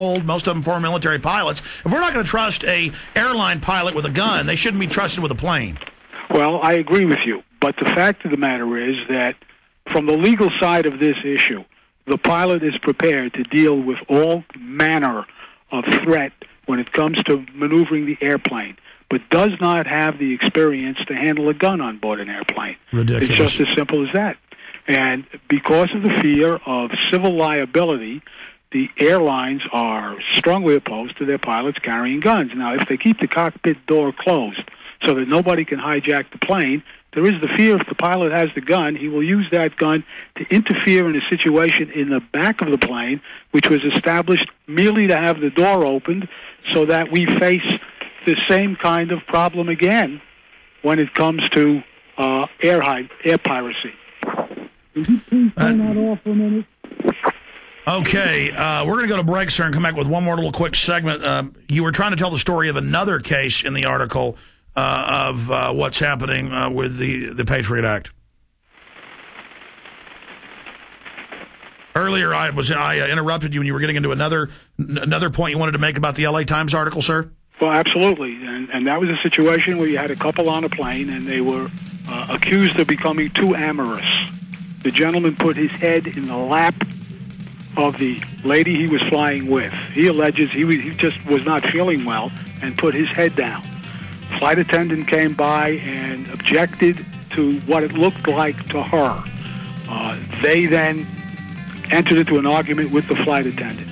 most of them former military pilots. If we're not going to trust a airline pilot with a gun, they shouldn't be trusted with a plane. Well, I agree with you. But the fact of the matter is that from the legal side of this issue, the pilot is prepared to deal with all manner of threat when it comes to maneuvering the airplane, but does not have the experience to handle a gun on board an airplane. Ridiculous. It's just as simple as that. And because of the fear of civil liability, the airlines are strongly opposed to their pilots carrying guns. Now, if they keep the cockpit door closed so that nobody can hijack the plane, there is the fear if the pilot has the gun, he will use that gun to interfere in a situation in the back of the plane, which was established merely to have the door opened so that we face the same kind of problem again when it comes to air piracy. Could you please turn that off for a minute? Okay, we're going to go to break, sir, and come back with one more little quick segment. You were trying to tell the story of another case in the article of what's happening with the Patriot Act. Earlier, I interrupted you when you were getting into another point you wanted to make about the LA Times article, sir? Well, absolutely, and that was a situation where you had a couple on a plane, and they were accused of becoming too amorous. The gentleman put his head in the lap of the lady he was flying with. He alleges he just was not feeling well and put his head down. Flight attendant came by and objected to what it looked like to her. They then entered into an argument with the flight attendant,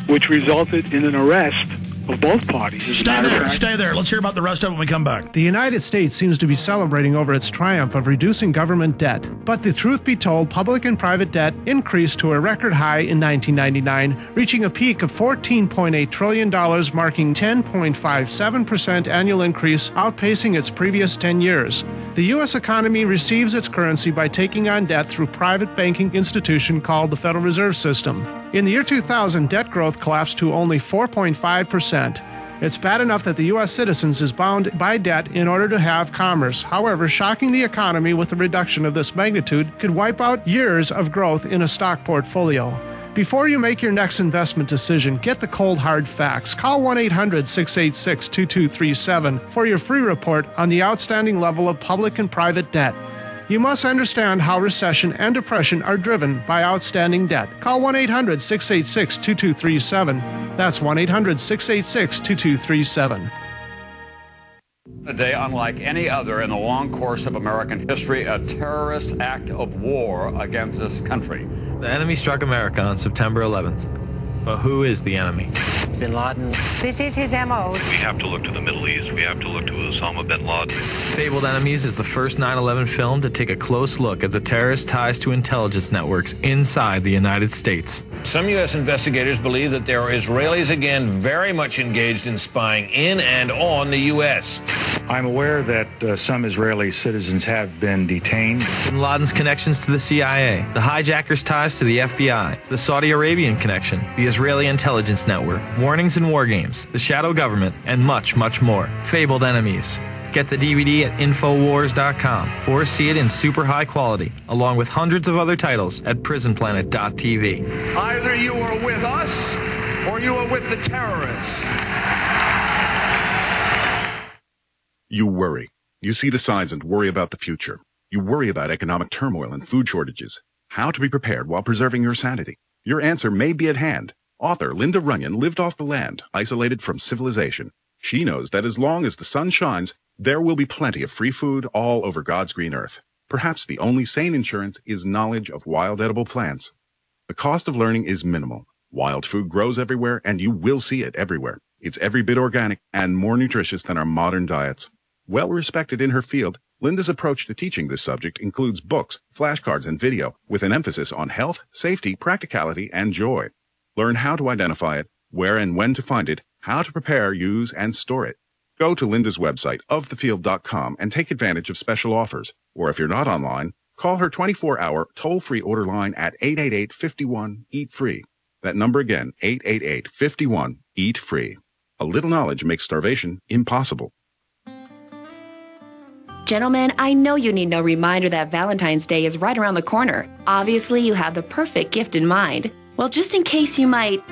which resulted in an arrest of both parties. Stay there. Let's hear about the rest of it when we come back. The United States seems to be celebrating over its triumph of reducing government debt. But the truth be told, public and private debt increased to a record high in 1999, reaching a peak of $14.8 trillion, marking 10.57% annual increase, outpacing its previous 10 years. The U.S. economy receives its currency by taking on debt through private banking institution called the Federal Reserve System. In the year 2000, debt growth collapsed to only 4.5%. It's bad enough that the U.S. citizens is bound by debt in order to have commerce. However, shocking the economy with a reduction of this magnitude could wipe out years of growth in a stock portfolio. Before you make your next investment decision, get the cold hard facts. Call 1-800-686-2237 for your free report on the outstanding level of public and private debt. You must understand how recession and depression are driven by outstanding debt. Call 1-800-686-2237. That's 1-800-686-2237. A day unlike any other in the long course of American history, a terrorist act of war against this country. The enemy struck America on September 11th. But who is the enemy? Bin Laden. This is his M.O. We have to look to the Middle East. We have to look to Osama bin Laden. Fabled Enemies is the first 9/11 film to take a close look at the terrorist ties to intelligence networks inside the United States. Some U.S. investigators believe that there are Israelis again very much engaged in spying in and on the U.S. I'm aware that some Israeli citizens have been detained. Bin Laden's connections to the CIA, the hijackers' ties to the FBI, the Saudi Arabian connection, the Israeli intelligence network, warnings and war games, the shadow government, and much, much more. Fabled Enemies. Get the DVD at Infowars.com or see it in super high quality, along with hundreds of other titles at PrisonPlanet.tv. Either you are with us or you are with the terrorists. You worry. You see the signs and worry about the future. You worry about economic turmoil and food shortages. How to be prepared while preserving your sanity. Your answer may be at hand. Author Linda Runyon lived off the land, isolated from civilization. She knows that as long as the sun shines, there will be plenty of free food all over God's green earth. Perhaps the only sane insurance is knowledge of wild edible plants. The cost of learning is minimal. Wild food grows everywhere, and you will see it everywhere. It's every bit organic and more nutritious than our modern diets. Well respected in her field, Linda's approach to teaching this subject includes books, flashcards, and video, with an emphasis on health, safety, practicality, and joy. Learn how to identify it, where and when to find it, how to prepare, use, and store it. Go to Linda's website, ofthefield.com, and take advantage of special offers. Or if you're not online, call her 24-hour toll-free order line at 888-51-EAT-FREE. That number again, 888-51-EAT-FREE. A little knowledge makes starvation impossible. Gentlemen, I know you need no reminder that Valentine's Day is right around the corner. Obviously, you have the perfect gift in mind. Well, just in case you might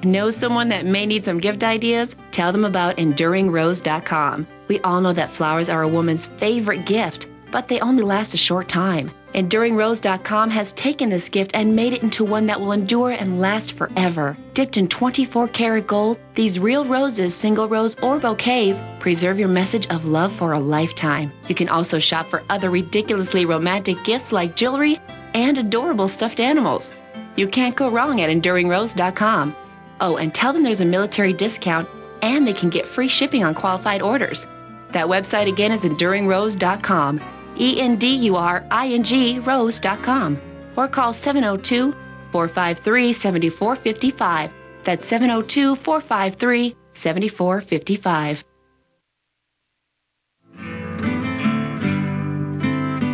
know someone that may need some gift ideas, tell them about EnduringRose.com. We all know that flowers are a woman's favorite gift, but they only last a short time. EnduringRose.com has taken this gift and made it into one that will endure and last forever. Dipped in 24-karat gold, these real roses, single rose or bouquets, preserve your message of love for a lifetime. You can also shop for other ridiculously romantic gifts like jewelry and adorable stuffed animals. You can't go wrong at EnduringRose.com. Oh, and tell them there's a military discount and they can get free shipping on qualified orders. That website again is EnduringRose.com. ENDURING Rose.com, or call 702-453-7455. That's 702-453-7455.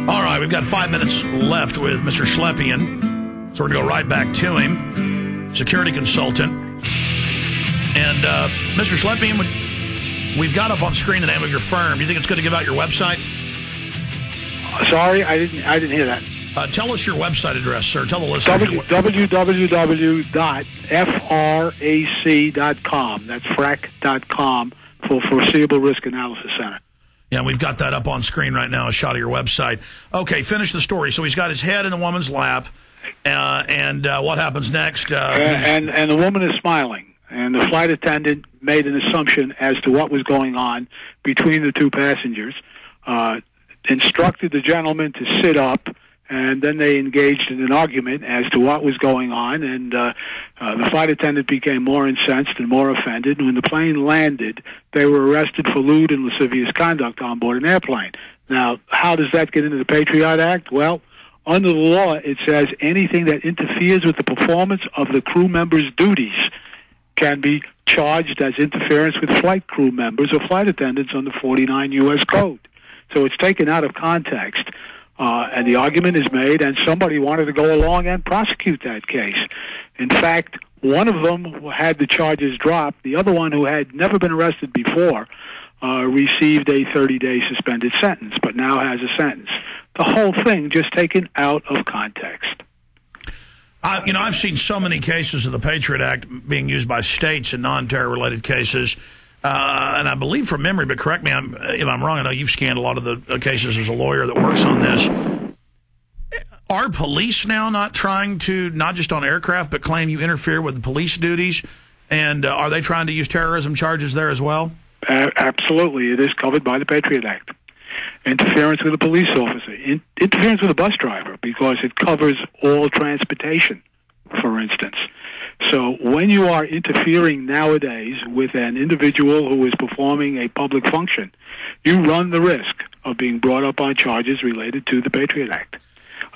All right, we've got 5 minutes left with Mr. Slepian, so we're going to go right back to him, security consultant. And Mr. Slepian, we've got up on screen the name of your firm. Do you think it's good to give out your website? Sorry, I didn't hear that. Tell us your website address, sir. Tell the listeners. www.frac.com. That's frac.com for Foreseeable Risk Analysis Center. Yeah, we've got that up on screen right now, a shot of your website. Okay, finish the story. So he's got his head in the woman's lap, and what happens next? And the woman is smiling, and the flight attendant made an assumption as to what was going on between the two passengers. Instructed the gentleman to sit up, and then they engaged in an argument as to what was going on, and the flight attendant became more incensed and more offended, and when the plane landed, they were arrested for lewd and lascivious conduct on board an airplane. Now, how does that get into the Patriot Act? Well, under the law, it says anything that interferes with the performance of the crew member's duties can be charged as interference with flight crew members or flight attendants under 49 U.S. Code. So it's taken out of context, and the argument is made, and somebody wanted to go along and prosecute that case. In fact, one of them had the charges dropped. The other one, who had never been arrested before, received a 30-day suspended sentence, but now has a sentence. The whole thing just taken out of context. I've seen so many cases of the Patriot Act being used by states in non-terror-related cases. And I believe from memory, but correct me if I'm wrong, I know you've scanned a lot of the cases as a lawyer that works on this. Are police now not trying to, not just on aircraft, but claim you interfere with the police duties? And are they trying to use terrorism charges there as well? Absolutely. It is covered by the Patriot Act. Interference with a police officer. Interference with a bus driver, because it covers all transportation, for instance. So when you are interfering nowadays with an individual who is performing a public function, you run the risk of being brought up on charges related to the Patriot Act.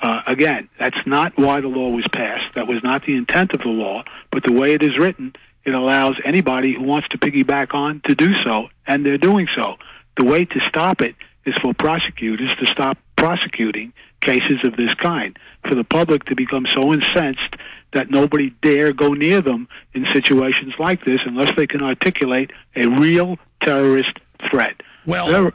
Again, that's not why the law was passed. That was not the intent of the law, but the way it is written, it allows anybody who wants to piggyback on to do so, and they're doing so. The way to stop it is for prosecutors to stop prosecuting cases of this kind, for the public to become so incensed that nobody dare go near them in situations like this unless they can articulate a real terrorist threat. Well,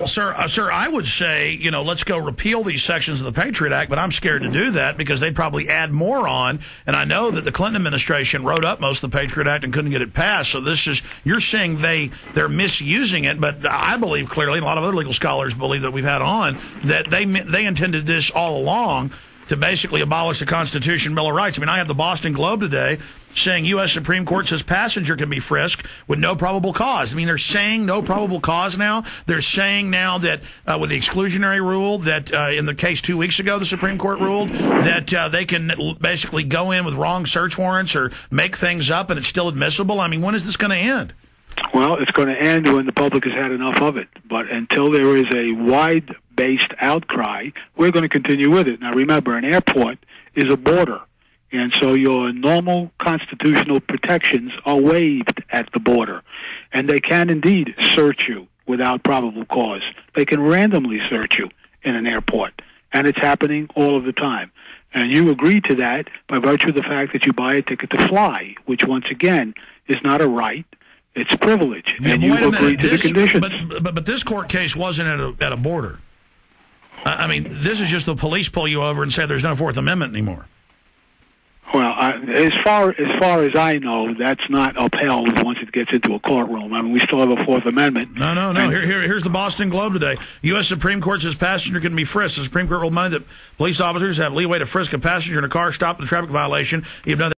sir, I would say, let's go repeal these sections of the Patriot Act, but I'm scared to do that because they'd probably add more on. And I know that the Clinton administration wrote up most of the Patriot Act and couldn't get it passed. So you're saying they're misusing it, but I believe clearly, and a lot of other legal scholars believe that we've had on, that they intended this all along to basically abolish the Constitution, Bill of Rights. I mean, I have the Boston Globe today saying U.S. Supreme Court says passenger can be frisked with no probable cause. I mean, they're saying no probable cause now. They're saying now that with the exclusionary rule that in the case 2 weeks ago, the Supreme Court ruled that they can basically go in with wrong search warrants or make things up and it's still admissible. I mean, when is this going to end? Well, it's going to end when the public has had enough of it. But until there is a wide-based outcry, we're going to continue with it. Now, remember, an airport is a border. And so your normal constitutional protections are waived at the border. And they can indeed search you without probable cause. They can randomly search you in an airport. And it's happening all of the time. And you agree to that by virtue of the fact that you buy a ticket to fly, which, once again, is not a right. It's privilege. Yeah, and you agree to the conditions. But this court case wasn't at a border. I mean, this is just the police pull you over and say there's no Fourth Amendment anymore. Well, as far as I know, that's not upheld once it gets into a courtroom. I mean, we still have a Fourth Amendment. No. Here's the Boston Globe today. U.S. Supreme Court says passenger can be frisked. The Supreme Court ruled Monday that police officers have leeway to frisk a passenger in a car stopped in a traffic violation, even though